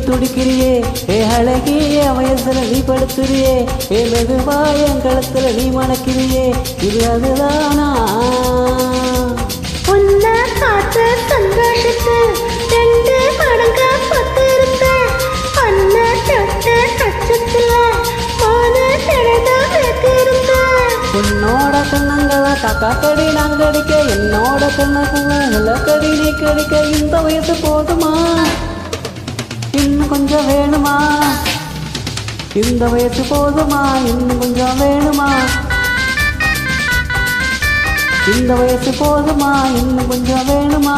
துடிக்கிறியே அழகிய வயசுல நீ படுத்துறியே மெதுவா என் கழுத்துல நீ மணக்கிறியே இது அதுதானா உன்னை பார்த்த சந்தோஷத்தில் 2 மடங்கா பார்த்திருந்தேன் அண்ணா தொட்ட அச்சத்துல 3 தடவை வைத்திருந்தேன் உன்னோட கண்ணங்களா காக்கா கடி நான் கடிக்க என்னோட கண்ணங்கள கடி நீ கடிக்க இந்த வயசு போதுமா இன்னும் கொஞ்சம் வேணுமா இந்த வயசு போதுமா இன்னும் கொஞ்சம் வேணுமா இந்த வயசு போதுமா இன்னும் கொஞ்சம் வேணுமா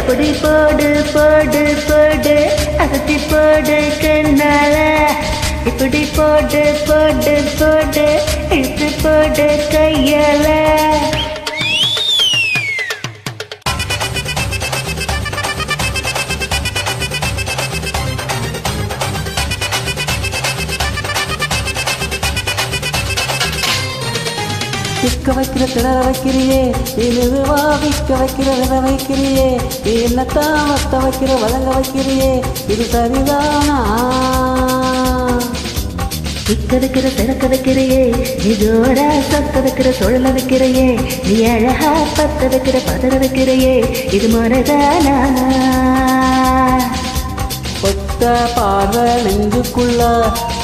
அப்படி போடு போடு போடு அகத்தி போடு கண்ணால இப்படி போடு போடு போடு இது போடு கையால விற்க வைக்கிற திணற வைக்கிறியே நீ மெதுவா விற்க வைக்கிற வித வைக்கிறியே நீ என்னத்தான் வத்த வைக்கிற வதங்க வைக்கிறியே இது சரிதானா விற்கதுக்கிற திறக்க வைக்கிறையே நீ ஜோரா சத்த வைக்கிற சுழல வைக்கிறையே நீ அழகா பத்த வைக்கிற பதற வைக்கிறையே இது முறைதானா ஒத்த பார்வை நெஞ்சுக்குள்ள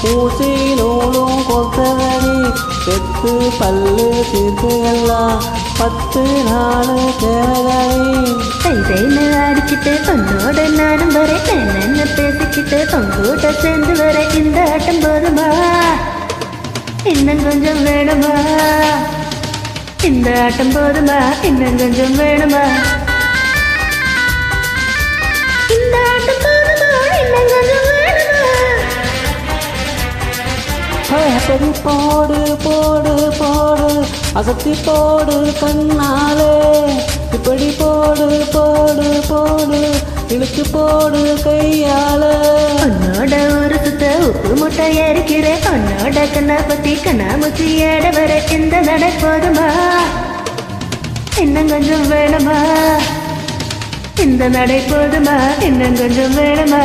ஊசி நூலும் கொத்தவரி பெத்து பல்லு தீர்த்து எல்லாம் 10 நாள் தேவகரி அடிச்சுட்டு பொண்ணோட நானும் வரை என்னென்ன பேசிக்கிட்டு பொங்கூட்ட சேர்ந்து வர இந்த ஆட்டம் போதுமா இன்னும் கொஞ்சம் வேணுமா இந்த ஆட்டம் போதுமா இன்னும் கொஞ்சம் வேணுமா இந்த ஆட்டம் போதுமா இன்னும் கொஞ்சம் வேணுமா அப்படி போடு போடு போடு அசத்தி போடு கண்ணாலே இப்படி போடு போடு போடு இழுத்து போடு கையால உன்னோட ஒரு சுத்த உப்பு முட்டை ஏறிக்கிறேன் உன்னோட கண்ணா பத்தி கண்ணாமூச்சி ஏட வர இந்த நடை போதுமா இன்னும் கொஞ்சம் வேணுமா இந்த நடை போதுமா இன்னும் கொஞ்சம் வேணுமா